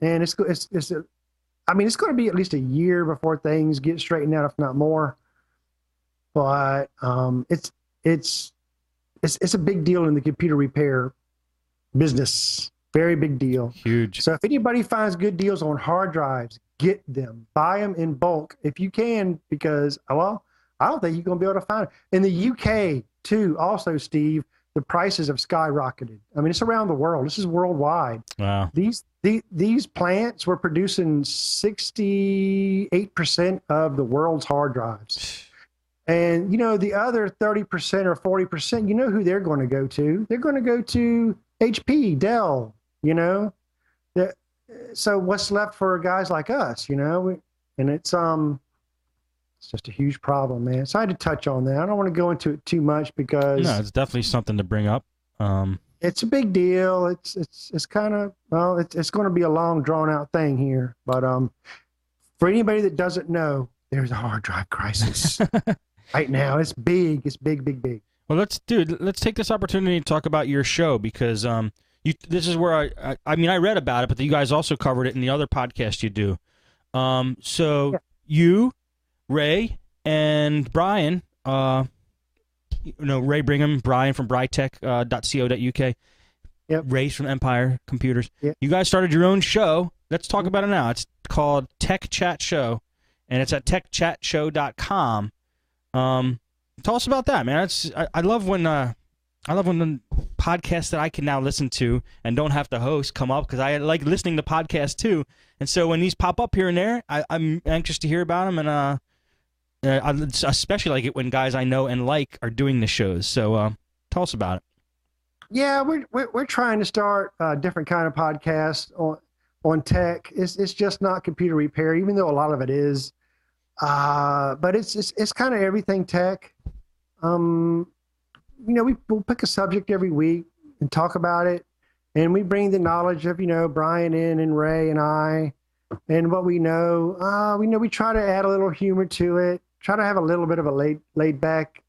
and I mean, it's going to be at least a year before things get straightened out, if not more. But it's it's a big deal in the computer repair business. Very big deal. Huge. So if anybody finds good deals on hard drives, get them, buy them in bulk if you can, because, well, I don't think you're going to be able to find it. In the UK too, also, Steve, the prices have skyrocketed. I mean, it's around the world. This is worldwide. Wow. These plants were producing 68% of the world's hard drives. And, you know, the other 30% or 40%, you know who they're going to go to? They're going to go to HP, Dell, you know. So what's left for guys like us, you know? And it's just a huge problem, man. So I had to touch on that. I don't want to go into it too much because no, it's definitely something to bring up. It's a big deal. It's kind of, well, it's going to be a long drawn out thing here. But for anybody that doesn't know, there's a hard drive crisis right now. It's big. It's big, big, big. Well, let's take this opportunity to talk about your show because this is where I mean, I read about it, but you guys also covered it in the other podcast you do. So yeah. You, Ray, and Brian, Ray Brigham, Brian from brytech.co.uk, yep. Ray's from Empire Computers. Yep. You guys started your own show. Let's talk about it now. It's called Tech Chat Show, and it's at techchatshow.com. Tell us about that, man. I love when the podcasts that I can now listen to and don't have to host come up because I like listening to podcasts too. And so when these pop up here and there, I'm anxious to hear about them, and I especially like it when guys I know and like are doing the shows. So tell us about it. Yeah, we're trying to start a different kind of podcast on tech. It's just not computer repair, even though a lot of it is. But it's kind of everything tech. You know, we'll pick a subject every week and talk about it, and we bring the knowledge of, you know, Brian in and Ray and I, and what we know. We try to add a little humor to it, try to have a little bit of a laid back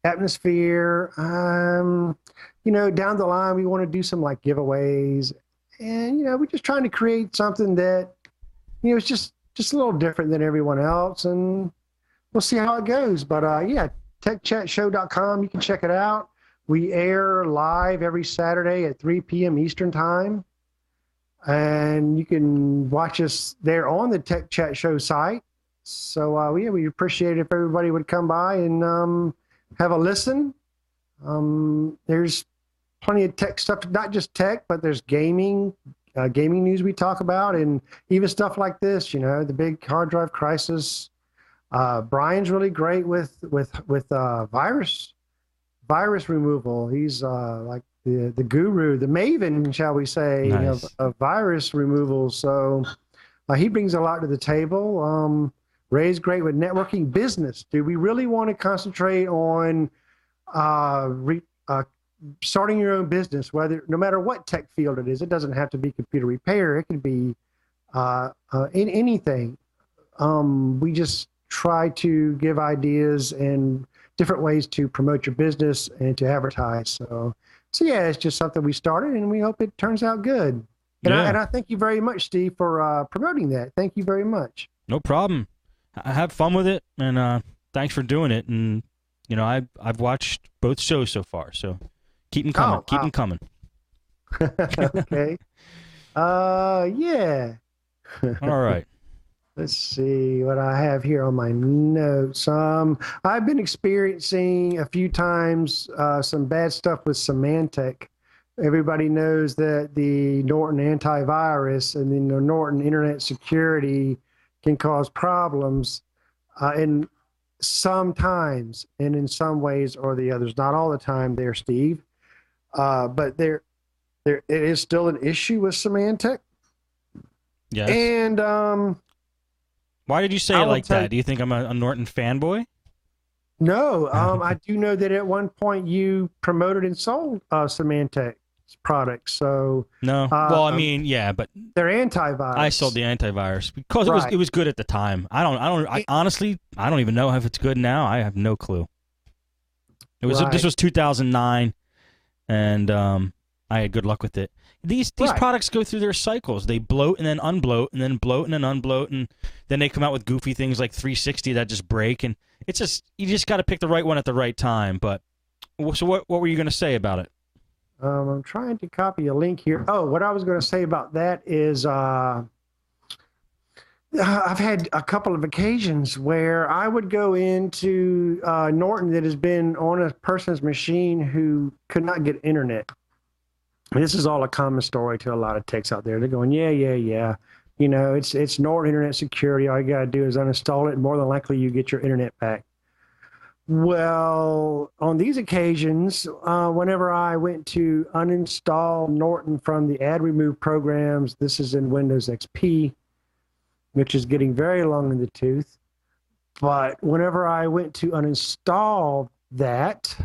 atmosphere. You know, down the line, we want to do some like giveaways, and, you know, we're just trying to create something that, you know, it's just a little different than everyone else, and we'll see how it goes. But yeah, techchatshow.com, you can check it out. We air live every Saturday at 3 p.m. Eastern time, and you can watch us there on the Tech Chat Show site. So yeah, we appreciate it if everybody would come by and have a listen. There's plenty of tech stuff, not just tech, but there's gaming news we talk about, and even stuff like this, you know, the big hard drive crisis. Brian's really great with virus removal. He's like the guru, the maven, shall we say, nice. of virus removal. So he brings a lot to the table. Ray's great with networking business. Do we really want to concentrate on starting your own business, no matter what tech field it is? It doesn't have to be computer repair. It can be in anything. We just try to give ideas and different ways to promote your business and to advertise. So yeah, it's just something we started, and we hope it turns out good. And, yeah. I thank you very much, Steve, for promoting that. Thank you very much. No problem. I have fun with it, and thanks for doing it. And you know, I've watched both shows so far, so keep them coming. Keep them coming. Okay. Yeah. All right. Let's see what I have here on my notes. I've been experiencing a few times some bad stuff with Symantec. Everybody knows that the Norton antivirus and the Norton internet security can cause problems in sometimes and in some ways or the others. Not all the time there, Steve. But there it is still an issue with Symantec. Yes. And why did you say it like that? Do you think I'm a Norton fanboy? No, I do know that at one point you promoted and sold Symantec's products. So no, well, I mean, yeah, but they're antivirus. I sold the antivirus because Right. it was good at the time. I honestly don't even know if it's good now. I have no clue. This was 2009, and I had good luck with it. these Right. products go through their cycles. They bloat and then unbloat, and then bloat and then unbloat, and then they come out with goofy things like 360 that just break. And it's just you just got to pick the right one at the right time. But so what were you going to say about it? I'm trying to copy a link here. Oh, what I was going to say about that is I've had a couple of occasions where I would go into Norton that has been on a person's machine who could not get internet. And this is all a common story to a lot of techs out there. They're going, yeah. You know, it's Norton Internet Security. All you got to do is uninstall it, and more than likely you get your internet back. Well, on these occasions, whenever I went to uninstall Norton from the ad remove programs, this is in Windows XP, which is getting very long in the tooth. But whenever I went to uninstall that,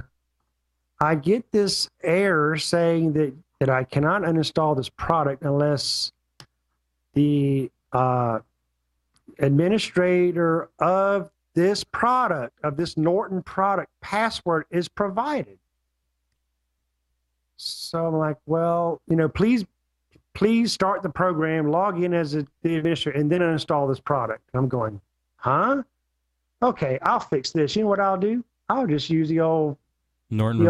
I get this error saying that I cannot uninstall this product unless the administrator of this product, of this Norton product password is provided. So I'm like, well, you know, please start the program, log in as the administrator, and then uninstall this product. I'm going, huh? Okay, I'll fix this. You know what I'll do? I'll just use the old Norton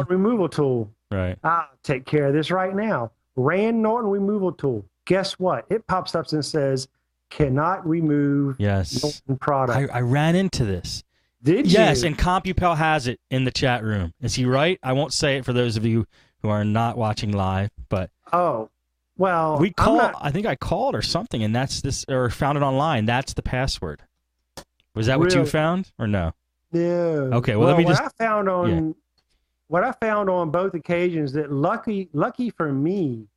removal tool. Right. I'll take care of this right now. Ran Norton removal tool. Guess what? It pops up and says, cannot remove Norton product. I ran into this. Did you? Yes, and CompuPal has it in the chat room. Is he right? I won't say it for those of you who are not watching live, but oh, well, I think I called or something, and that's this, or found it online. That's the password. Was that what you found, or no? No. Okay. Well, let me just. What I found on both occasions, that lucky for me,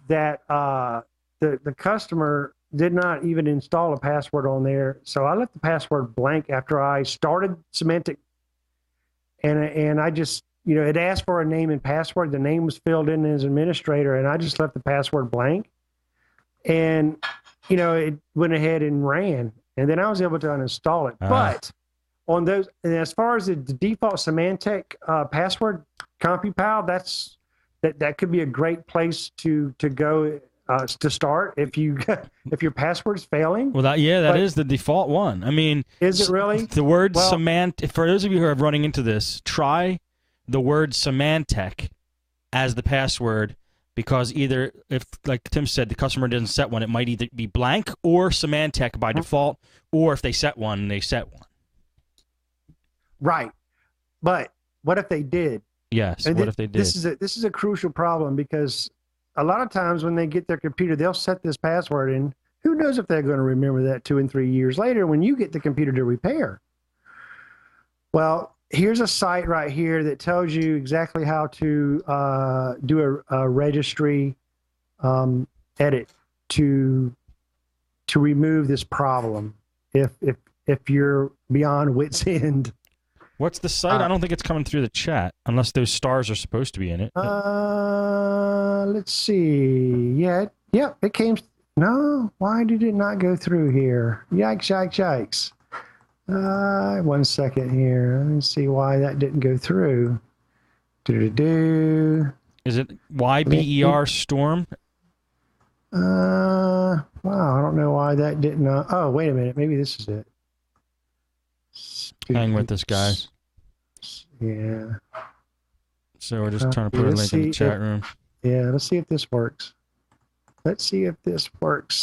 that the customer did not even install a password on there. So I left the password blank after I started Symantec, and I just, you know, it asked for a name and password. The name was filled in as administrator, and I just left the password blank. And, you know, it went ahead and ran, and then I was able to uninstall it. But on those, and as far as the default Symantec password, CompuPal, that could be a great place to go to start if your password's failing. Well, that is the default one. I mean, is it really? The word Symantec, for those of you who are running into this, try the word Symantec as the password, because either, if, like Tim said, the customer doesn't set one, it might either be blank or Symantec by default, or if they set one, they set one. Right. But what if they did? Yes, what if they did? This is a crucial problem, because a lot of times when they get their computer, they'll set this password in. Who knows if they're going to remember that 2 and 3 years later when you get the computer to repair. Well, here's a site right here that tells you exactly how to do a registry edit to remove this problem if you're beyond wit's end. What's the site? I don't think it's coming through the chat, unless those stars are supposed to be in it. Let's see. Yeah, it came. No, why did it not go through here? Yikes. 1 second here. Let me see why that didn't go through. Is it YBER Storm? Wow, I don't know why that didn't. Oh, wait a minute. Maybe this is it. Hang with us, guys. Yeah. So we're just trying to put a link in the chat room. Yeah, let's see if this works.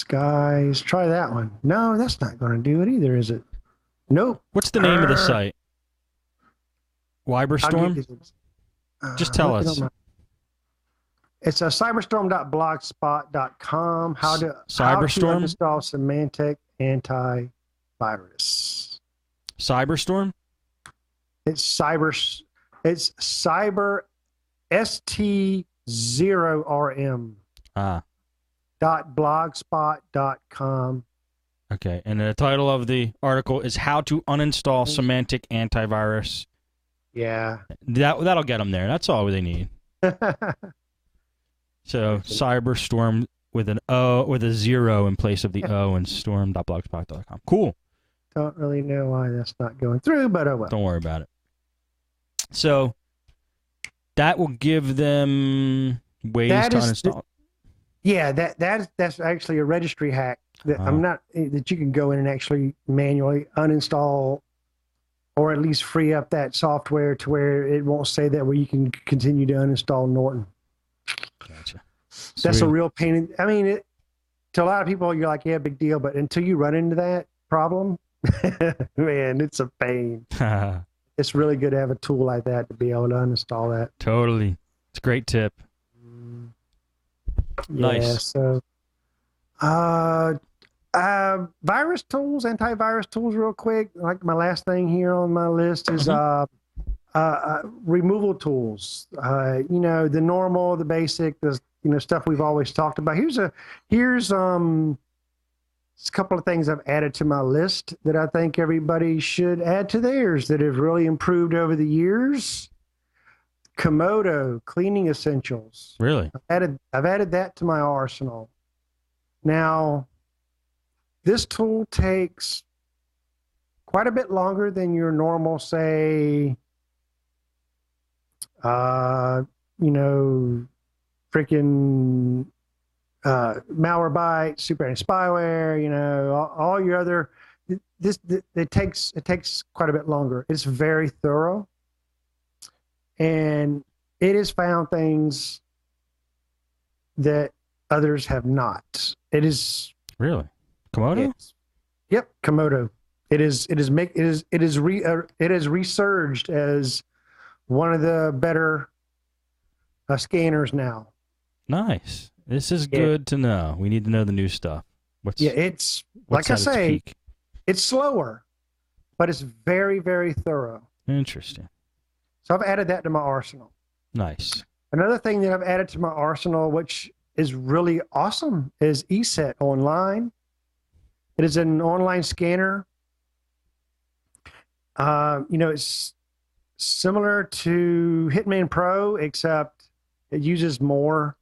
Guys. Try that one. No, that's not going to do it either, is it? Nope. What's the name of the site? Wyberstorm? Just tell us. It's a cyberstorm.blogspot.com. How to install Symantec antivirus. Cyberstorm? It's cyber ST0RM. .blogspot.com. Okay, and the title of the article is How to Uninstall Symantec Antivirus. Yeah. That'll get them there. That's all they need. So, Cyberstorm with an O, with a 0 in place of the O, and storm.blogspot.com. Cool. Don't really know why that's not going through, but oh well. Don't worry about it. So, that will give them ways That to is, uninstall? yeah, that's actually a registry hack that Oh, that you can go in and actually manually uninstall or at least free up that software to where it won't say that where you can continue to uninstall Norton. gotcha. That's a Sweet. real pain. I mean, to a lot of people, you're like, yeah, big deal. But until you run into that problem, man, it's a pain. It's really good to have a tool like that to be able to uninstall that. Totally. It's a great tip. Yeah. Nice. So, uh, virus tools, antivirus tools, real quick. Like my last thing here on my list is removal tools. You know, the normal, the basic, the stuff we've always talked about. Here's a couple of things I've added to my list that I think everybody should add to theirs that have really improved over the years. Komodo cleaning essentials. Really? I've added that to my arsenal. Now, this tool takes quite a bit longer than your normal, say, freaking Malwarebytes, super spyware, all your other. It takes quite a bit longer. It's very thorough, and it has found things that others have not. It is Really? Komodo? Yep, Komodo. It is resurged as one of the better scanners now. Nice. This is good to know. We need to know the new stuff. It's like I say, it's slower, but it's very, very thorough. Interesting. So I've added that to my arsenal. Nice. Another thing that I've added to my arsenal, which is really awesome, is ESET Online. It is an online scanner. It's similar to Hitman Pro, except it uses more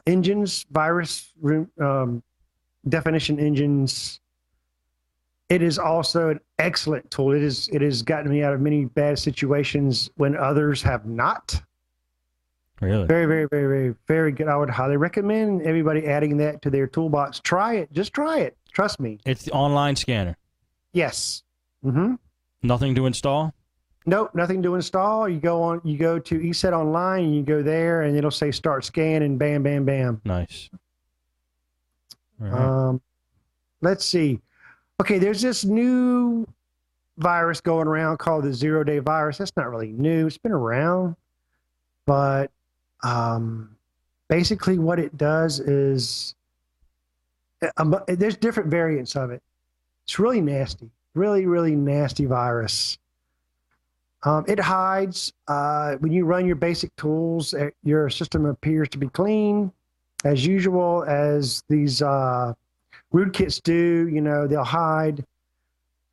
engines, virus definition engines. It is also an excellent tool. It has gotten me out of many bad situations when others have not. Really? Very, very, very, very, very good. I would highly recommend everybody adding that to their toolbox. Try it. Just try it. Trust me. It's the online scanner. Yes. Mm-hmm. Nothing to install? Nope, nothing to install. You go to ESET Online, and you go there, and it'll say start scan, and bam, bam, bam. Nice. All right. Let's see. Okay, there's this new virus going around called the 0-day virus. That's not really new. It's been around, but basically what it does is there's different variants of it. It's really nasty, really, really nasty virus. It hides when you run your basic tools. Your system appears to be clean, as usual, as these rootkits do. They'll hide.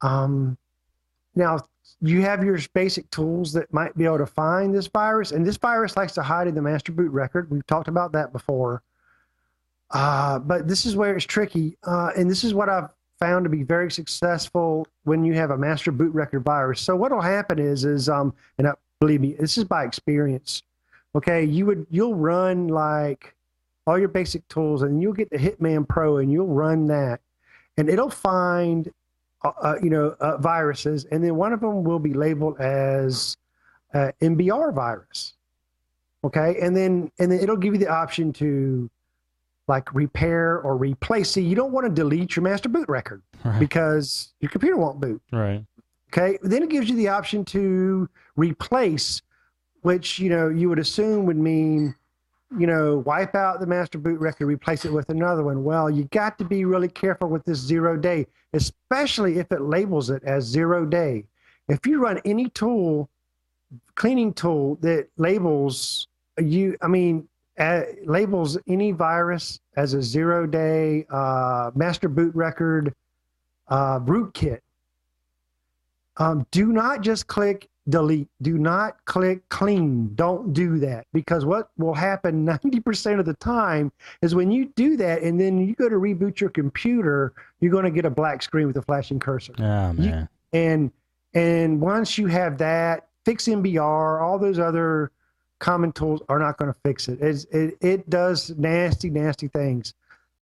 Now, you have your basic tools that might be able to find this virus, and this virus likes to hide in the master boot record. We've talked about that before. But this is where it's tricky, and this is what I've found to be very successful when you have a master boot record virus. So what will happen is believe me, this is by experience. Okay, you'll run like all your basic tools, and you'll get the Hitman Pro, and you'll run that, and it'll find viruses, and then one of them will be labeled as MBR virus. Okay, and then it'll give you the option to like repair or replace. See, you don't want to delete your master boot record because your computer won't boot. Right. Okay. Then it gives you the option to replace, which, you would assume would mean, wipe out the master boot record, replace it with another one. Well, you got to be really careful with this 0-day, especially if it labels it as 0-day. If you run any cleaning tool that labels labels any virus as a 0-day master boot record rootkit, do not just click delete. Do not click clean. Don't do that, because what will happen 90% of the time is when you do that and then you go to reboot your computer, you're going to get a black screen with a flashing cursor. Oh, man. And once you have that, fix MBR, all those other common tools are not going to fix it. It does nasty things.